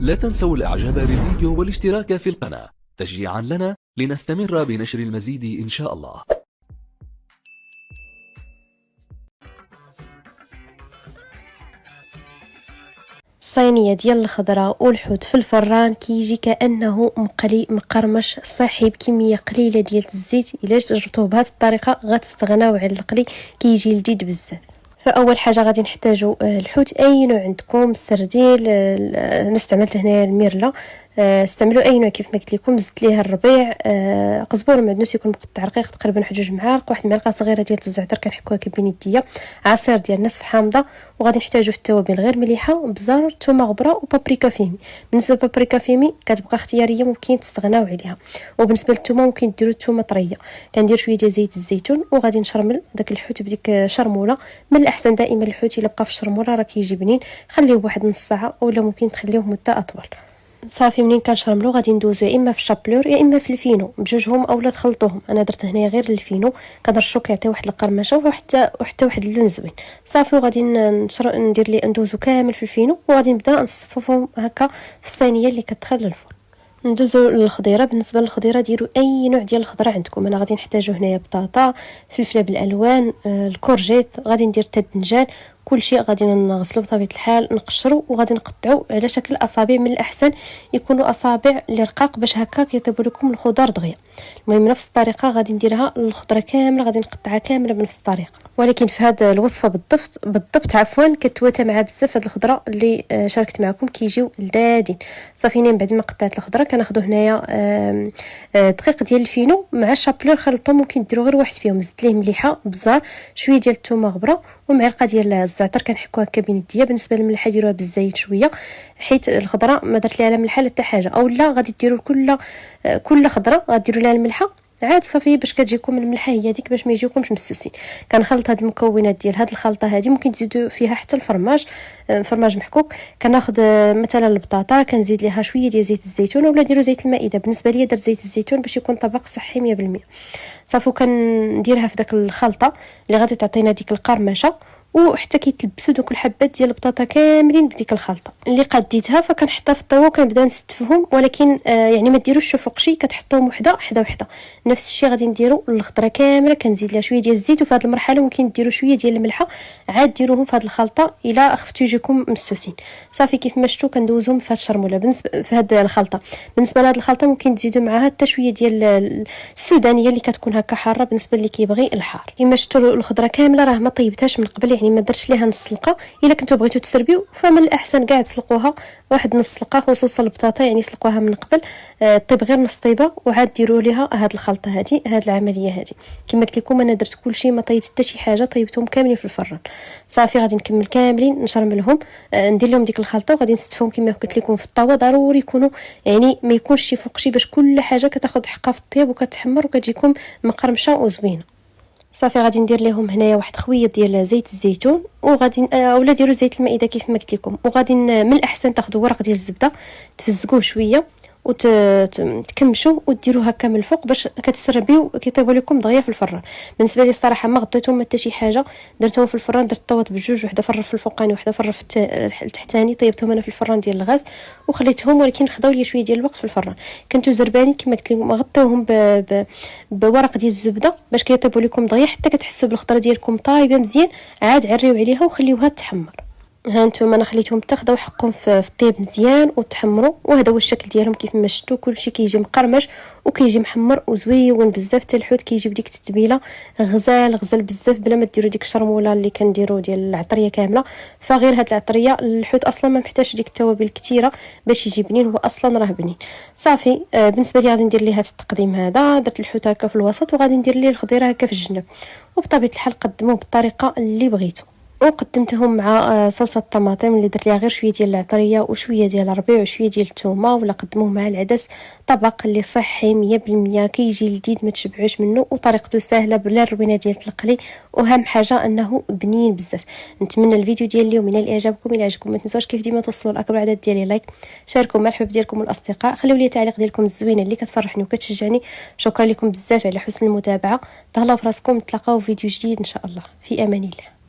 لا تنسوا الاعجاب بالفيديو والاشتراك في القناة تشجيعا لنا لنستمر بنشر المزيد إن شاء الله. صينية ديال الخضرة والحوت في الفران كيجي كأنه مقلي مقرمش صحي بكمية قليلة ديال الزيت. الا جربتوه بهذه الطريقة غتستغناو على القلي، كيجي لذيذ بزاف. فاول حاجه غادي نحتاجو الحوت اي نوع عندكم، السرديل، انا استعملت هنا الميرلا، استعملوا اي نوع كيف ما قلت لكم. زدت ليه الربيع، قزبور معدنوس يكون مقطع رقيق تقريبا 2 معالق، واحد المعلقه صغيره ديال الزعتر كنحكوها كبين يديا، عصير ديال نصف حامضه. وغادي نحتاجو في التوابل غير مليحه، بزار، ثومه غبره وبابريكا فيمي. بالنسبه لبابريكا فيمي كتبقى اختياريه، ممكن تستغناو عليها. وبالنسبه للثومه ممكن ديروا الثومه طريه. كندير شويه ديال زيت الزيتون وغادي نشرمل داك الحوت بديك شرموله. من الاحسن دائما الحوت الا بقى في الشرموله راه كيجي بنين، خليوه واحد نص ساعه ولا ممكن تخليوه مده اطول. صافي منين كنشرملو غادي ندوزو يا اما في الشابلور يا اما في الفينو بجوجهم اولا تخلطوهم. انا درت هنايا غير الفينو، كنرشو كيعطي واحد القرمشه وحتى واحد اللون زوين. صافي وغادي ندير لي ندوزو كامل في الفينو، وغادي نبدا نصففهم هكا في الصينيه اللي كتدخل للفرن. ندوزو للخضيره. بالنسبه للخضيره ديروا اي نوع ديال الخضره عندكم. انا غادي نحتاجو هنايا بطاطا، فلفله بالالوان، الكورجيت، غادي ندير حتى الدنجال. كلشي غادي نغسلو بطبيعه الحال، نقشرو وغادي نقطعو على شكل اصابع. من الاحسن يكونوا اصابع اللي رقاق باش هكا كيطيبوا لكم الخضار دغيا. المهم نفس الطريقه غادي نديرها الخضره كامله، غادي نقطعها كامله بنفس الطريقه. ولكن في هذه الوصفه بالضبط عفوا كتواتى مع بزاف هاد الخضره اللي شاركت معكم، كيجيو لذاذين. صافي من بعد ما قطعت الخضره كناخذوا هنايا دقيق ديال الفينو مع الشابلور، خلطهم. ممكن ديروا غير واحد فيهم، زدت ليه مليحه، بزار، شويه ديال الثومه غبره ومعلقه ديال الزعتر كنحكوها هكا بين يديا. بالنسبه للملحه ديروها بالزايد شويه، حيت الخضره ما درت ليها لا ملحه لا حتى حاجه. اولا غادي ديروا كل خضره غديروا لها الملحه عاد صافي باش كتجيكم الملحه هي ديك باش ما يجيوكمش مسوسين. كنخلط هاد المكونات ديال هاد الخلطه هادي. ممكن تزيدوا فيها حتى الفرماج محكوك. كناخذ مثلا البطاطا كنزيد ليها شويه ديال زيت الزيتون، ولا ديروا زيت المائده. بالنسبه ليا درت زيت الزيتون باش يكون طبق صحي 100%. صافي كنديرها في داك الخلطه اللي غادي تعطينا ديك القرمشه، وحتى كيتلبسوا دوك الحبات ديال البطاطا كاملين بديك الخلطه اللي قديتها. فكنحطها في الطاوه وكنبدا نستفهم، ولكن يعني ما ديروش فوق شي، كتحطوهم وحده وحده. نفس الشيء غادي نديروا الخضره كامله، كنزيد لها شويه ديال الزيت. وفي هذه المرحله ممكن ديروا شويه ديال الملحه، عاد ديروهم في هذه الخلطه الا خفتوا يجيكم مسوسين. صافي كيف ما شفتوا كندوزهم في هذه الشرموله. بالنسبه في هذه الخلطه، بالنسبه لهذه الخلطه ممكن تزيدوا معها حتى شويه ديال السودانيه اللي كتكون هكا حاره بالنسبه اللي كيبغي الحار. كما شفتوا الخضره كامله راه ما طيبتهاش من قبل، يعني ما درتش ليها نص سلقه. الا كنتو بغيتو تسربيو فمن الاحسن كاع تسلقوها واحد نص سلقه، خصوصا البطاطا يعني سلقوها من قبل، طيب غير نص طيبه وعاد ديروا ليها هاد الخلطه هادي. هاد العمليه هادي كما قلت لكم انا درت كلشي، ما طيبت حتى شي حاجه، طيبتهم كاملين في الفران. صافي غادي نكمل كاملين نشرملهم، ندير لهم ديك الخلطه وغادي نستفهم كما قلت لكم في الطاوه. ضروري يكونوا يعني ما يكونش شي فوق شي، باش كل حاجه كتاخذ حقها في الطياب وكتحمر وكتجيكم مقرمشه وزوينه. صافي غادي ندير لهم هنايا واحد خويه ديال زيت الزيتون، وغادي اولا ديروا زيت المائده كيف ما قلت لكم. وغادي من الاحسن تاخذوا ورق ديال الزبده تفزقوه شويه وتكمشوا وديروه هكا من الفوق باش كتسربيو كيطيبوا لكم دغيا في الفران. بالنسبه لي الصراحه ما غطيتهم حتى شي حاجه، درتهم في الفران. درت طاوات بجوج، وحده في الرف الفوقاني وحده في الرف التحتاني. طيبتهم انا في الفران ديال الغاز وخليتهم، ولكن خداو لي شويه ديال الوقت في الفران. كنتو زربانين كما قلت لكم، غطيوهم بورق ديال الزبده باش كيطيبوا لكم دغيا حتى كتحسوا بالخضره ديالكم طايبه مزيان. عاد عريو عليها وخليوها تحمر. ها نتوما انا خليتهم حتى خداو حقهم في الطيب مزيان وتحمروا، وهذا هو الشكل ديالهم كيف ما شفتوا. كلشي كيجي مقرمش وكيجي محمر وزويون بزاف. حتى الحوت كيجي بديك التتبيله غزال بزاف، بلا ما ديروا ديك الشرموله اللي كنديروا ديال العطريه كامله. فغير هاد العطريه الحوت اصلا ما محتاجش ديك التوابل كثيره باش يجي بنين، هو اصلا راه بنين. صافي بالنسبه لي غادي ندير ليه هذا التقديم هذا. درت الحوت هكا في الوسط وغادي ندير ليه الخضيره هكا في الجنب، وبطبيعه الحال قدموه بالطريقه اللي بغيتو. وقدمتهم مع صلصه الطماطم اللي درت ليها غير شويه ديال العطريه وشويه ديال الربيع وشويه ديال الثومه، ولا قدموه مع العدس. طبق اللي صحي 100%، كيجي لذيذ ما تشبعوش منه، وطريقته سهله بلا الروينه ديال القلي. واهم حاجه انه بنين بزاف. نتمنى الفيديو ديال اليوم ينال اعجابكم. الى عجبكم ما تنساوش كيف ديما توصلوا لاكبر عدد ديال لايك، شاركوا مع الحباب ديالكم والاصدقاء، خليوا لي تعليق ديالكم الزوينه اللي كتفرحني وكتشجعني. شكرا لكم بزاف على حسن المتابعه. تهلاو في راسكم، نتلاقاو في فيديو جديد ان شاء الله. في امان الله.